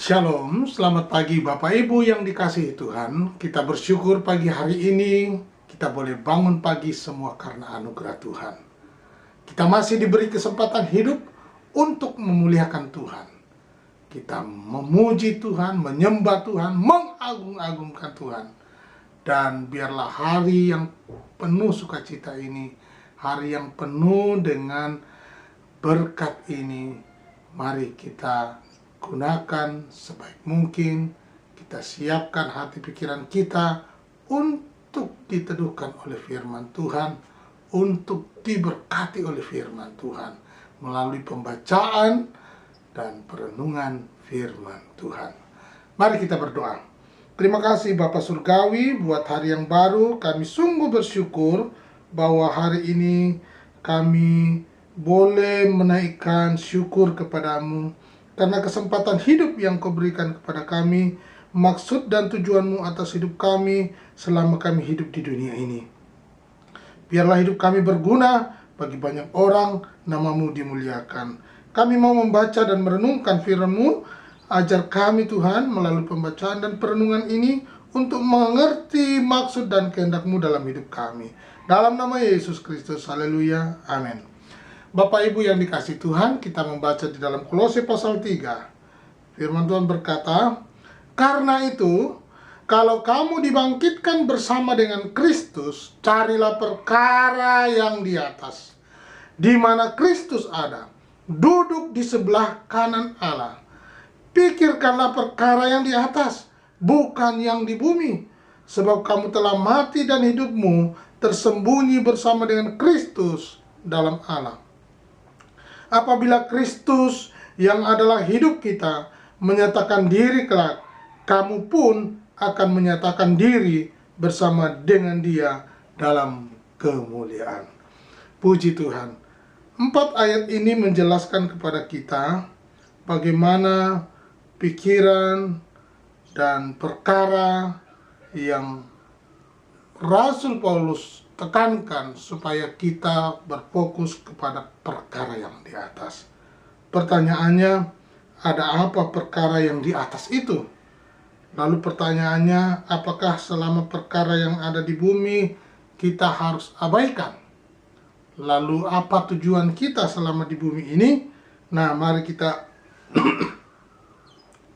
Shalom, selamat pagi Bapak Ibu yang dikasihi Tuhan. Kita bersyukur pagi hari ini kita boleh bangun pagi semua karena anugerah Tuhan. Kita masih diberi kesempatan hidup untuk memuliakan Tuhan. Kita memuji Tuhan, menyembah Tuhan, mengagung-agungkan Tuhan. Dan biarlah hari yang penuh sukacita ini, hari yang penuh dengan berkat ini, mari kita gunakan sebaik mungkin. Kita siapkan hati pikiran kita untuk diteduhkan oleh firman Tuhan, untuk diberkati oleh firman Tuhan melalui pembacaan dan perenungan firman Tuhan. Mari kita berdoa. Terima kasih Bapa Surgawi buat hari yang baru. Kami sungguh bersyukur bahwa hari ini kami boleh menaikkan syukur kepadamu karena kesempatan hidup yang Kau berikan kepada kami, maksud dan tujuan-Mu atas hidup kami selama kami hidup di dunia ini. Biarlah hidup kami berguna bagi banyak orang, nama-Mu dimuliakan. Kami mau membaca dan merenungkan firman-Mu. Ajar kami Tuhan melalui pembacaan dan perenungan ini untuk mengerti maksud dan kehendak-Mu dalam hidup kami. Dalam nama Yesus Kristus, haleluya, amin. Bapak Ibu yang dikasihi Tuhan, kita membaca di dalam Kolose pasal 3. Firman Tuhan berkata, "Karena itu, kalau kamu dibangkitkan bersama dengan Kristus, carilah perkara yang di atas, di mana Kristus ada, duduk di sebelah kanan Allah. Pikirkanlah perkara yang di atas, bukan yang di bumi, sebab kamu telah mati dan hidupmu tersembunyi bersama dengan Kristus dalam Allah. Apabila Kristus yang adalah hidup kita menyatakan diri kelak, kamu pun akan menyatakan diri bersama dengan Dia dalam kemuliaan." Puji Tuhan. 4 ayat ini menjelaskan kepada kita bagaimana pikiran dan perkara yang Rasul Paulus tekankan supaya kita berfokus kepada perkara yang di atas. Pertanyaannya, ada apa perkara yang di atas itu? Lalu pertanyaannya, apakah selama perkara yang ada di bumi kita harus abaikan? Lalu apa tujuan kita selama di bumi ini? Nah, mari kita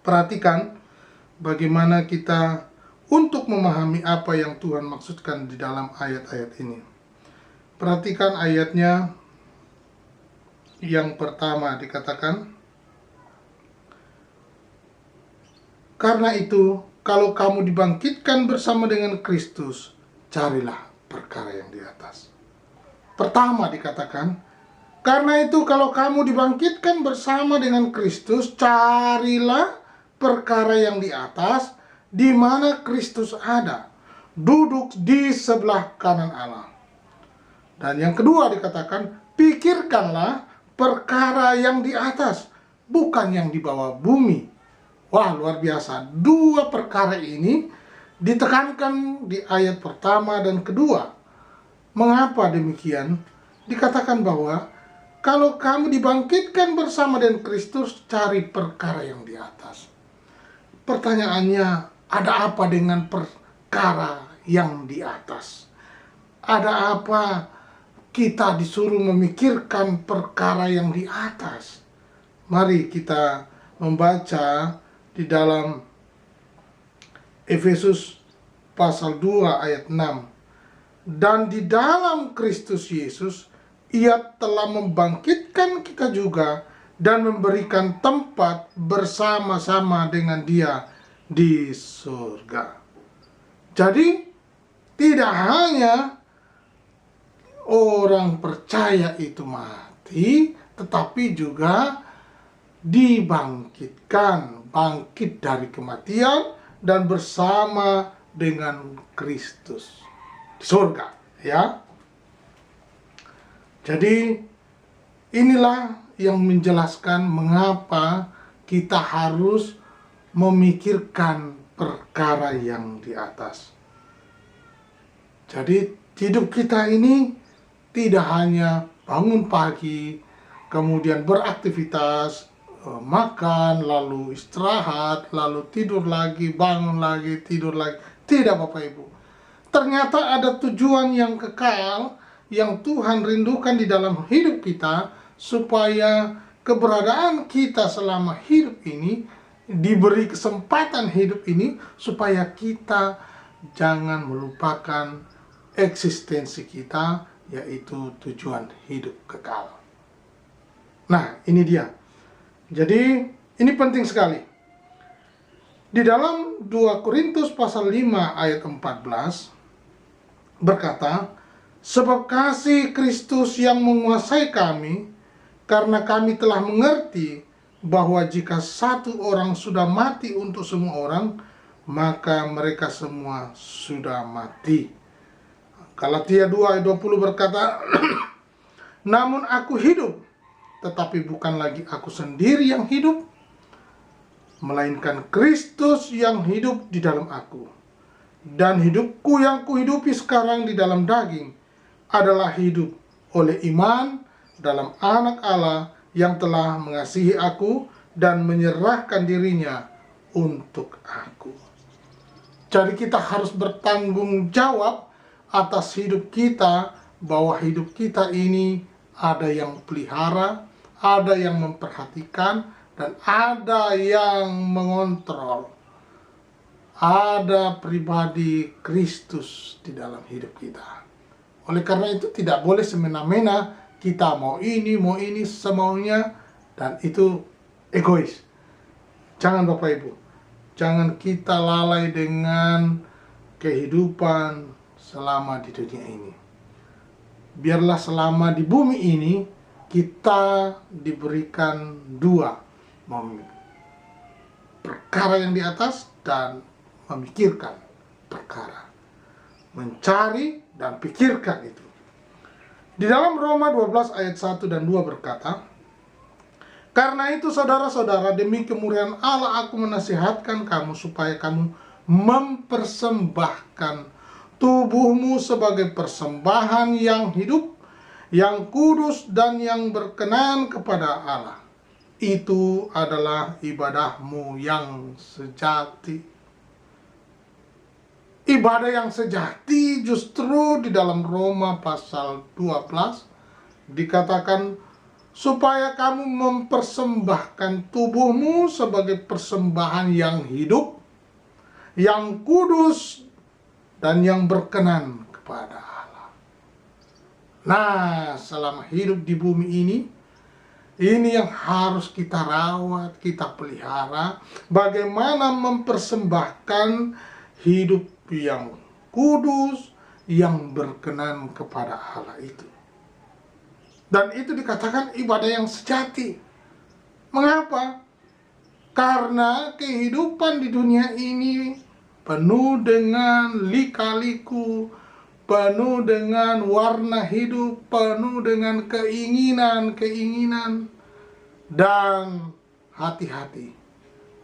perhatikan bagaimana kita untuk memahami apa yang Tuhan maksudkan di dalam ayat-ayat ini. Perhatikan ayatnya. Yang pertama dikatakan, "Karena itu, kalau kamu dibangkitkan bersama dengan Kristus, carilah perkara yang di atas." Pertama dikatakan, "Karena itu, kalau kamu dibangkitkan bersama dengan Kristus, carilah perkara yang di atas, di mana Kristus ada, duduk di sebelah kanan Allah." Dan yang kedua dikatakan, "Pikirkanlah perkara yang di atas, bukan yang di bawah bumi." Wah, luar biasa. Dua perkara ini ditekankan di ayat pertama dan kedua. Mengapa demikian? Dikatakan bahwa kalau kamu dibangkitkan bersama dengan Kristus, cari perkara yang di atas. Pertanyaannya, ada apa dengan perkara yang di atas? Ada apa kita disuruh memikirkan perkara yang di atas? Mari kita membaca di dalam Efesus pasal 2 ayat 6. "Dan di dalam Kristus Yesus, Ia telah membangkitkan kita juga dan memberikan tempat bersama-sama dengan Dia di surga." Jadi tidak hanya orang percaya itu mati, tetapi juga dibangkitkan, bangkit dari kematian dan bersama dengan Kristus di surga, ya. Jadi inilah yang menjelaskan mengapa kita harus memikirkan perkara yang di atas. Jadi hidup kita ini tidak hanya bangun pagi, kemudian beraktivitas, makan, lalu istirahat, lalu tidur lagi, bangun lagi, tidur lagi. Tidak, Bapak Ibu. Ternyata ada tujuan yang kekal yang Tuhan rindukan di dalam hidup kita, supaya keberadaan kita selama hidup ini, diberi kesempatan hidup ini, supaya kita jangan melupakan eksistensi kita, yaitu tujuan hidup kekal. Nah, ini dia. Jadi, ini penting sekali. Di dalam 2 Korintus pasal 5 ayat 14 berkata, sebab kasih Kristus yang menguasai kami, karena kami telah mengerti bahwa jika satu orang sudah mati untuk semua orang, maka mereka semua sudah mati. Galatia 2 ayat 20 berkata, namun aku hidup, tetapi bukan lagi aku sendiri yang hidup, melainkan Kristus yang hidup di dalam aku. Dan hidupku yang kuhidupi sekarang di dalam daging adalah hidup oleh iman dalam Anak Allah yang telah mengasihi aku dan menyerahkan dirinya untuk aku. Jadi kita harus bertanggung jawab atas hidup kita, bahwa hidup kita ini ada yang pelihara, ada yang memperhatikan, dan ada yang mengontrol. Ada pribadi Kristus di dalam hidup kita. Oleh karena itu tidak boleh semena-mena kita mau ini semaunya, dan itu egois. Jangan, Bapak Ibu. Jangan kita lalai dengan kehidupan selama di dunia ini. Biarlah selama di bumi ini kita diberikan dua, perkara yang di atas dan memikirkan perkara, mencari dan pikirkan itu. Di dalam Roma 12 ayat 1 dan 2 berkata, karena itu saudara-saudara, demi kemuliaan Allah aku menasihatkan kamu supaya kamu mempersembahkan tubuhmu sebagai persembahan yang hidup, yang kudus dan yang berkenan kepada Allah. Itu adalah ibadahmu yang sejati. Ibadah yang sejati justru di dalam Roma pasal 12 dikatakan supaya kamu mempersembahkan tubuhmu sebagai persembahan yang hidup, yang kudus, dan yang berkenan kepada Allah. Nah, selama hidup di bumi ini yang harus kita rawat, kita pelihara, bagaimana mempersembahkan hidup yang kudus, yang berkenan kepada Allah itu. Dan itu dikatakan ibadah yang sejati. Mengapa? Karena kehidupan di dunia ini penuh dengan lika-liku, penuh dengan warna hidup, penuh dengan keinginan-keinginan. Dan hati-hati,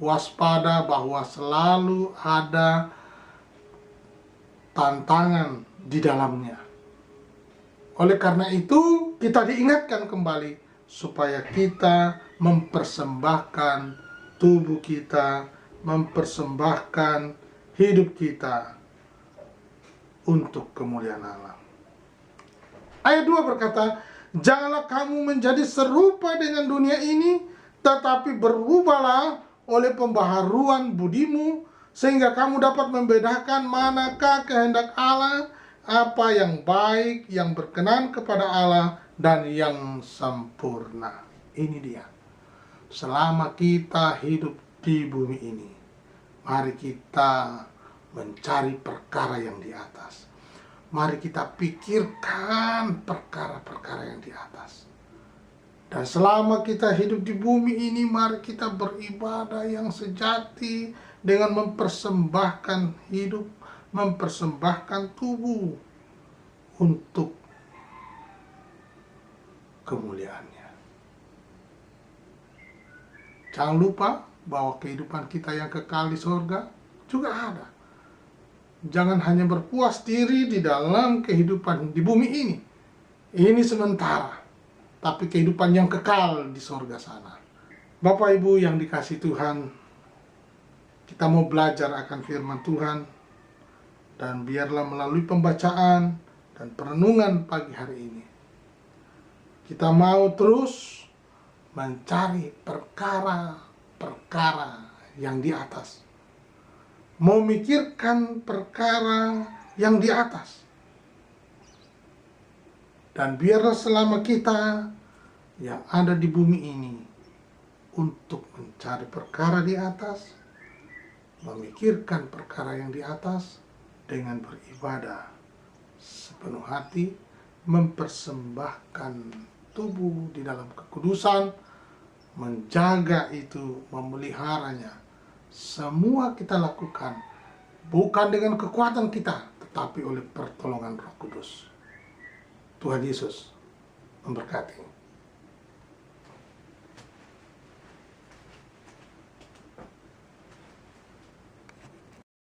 waspada bahwa selalu ada tantangan di dalamnya. Oleh karena itu, kita diingatkan kembali supaya kita mempersembahkan tubuh kita, mempersembahkan hidup kita untuk kemuliaan Allah. Ayat 2 berkata, janganlah kamu menjadi serupa dengan dunia ini, tetapi berubahlah oleh pembaharuan budimu, sehingga kamu dapat membedakan manakah kehendak Allah, apa yang baik, yang berkenan kepada Allah, dan yang sempurna. Ini dia. Selama kita hidup di bumi ini, mari kita mencari perkara yang di atas. Mari kita pikirkan perkara-perkara yang di atas. Dan selama kita hidup di bumi ini, mari kita beribadah yang sejati dengan mempersembahkan hidup, mempersembahkan tubuh untuk kemuliaannya. Jangan lupa bahwa kehidupan kita yang kekal di surga juga ada. Jangan hanya berpuas diri di dalam kehidupan di bumi ini. Ini sementara, tapi kehidupan yang kekal di surga sana Bapak Ibu yang dikasihi Tuhan, kita mau belajar akan firman Tuhan, dan biarlah melalui pembacaan dan perenungan pagi hari ini, kita mau terus mencari perkara-perkara yang di atas, memikirkan perkara yang di atas. Dan biarlah selama kita yang ada di bumi ini untuk mencari perkara di atas, memikirkan perkara yang di atas, dengan beribadah sepenuh hati, mempersembahkan tubuh di dalam kekudusan, menjaga itu, memeliharanya. Semua kita lakukan bukan dengan kekuatan kita, tetapi oleh pertolongan Roh Kudus. Tuhan Yesus memberkati.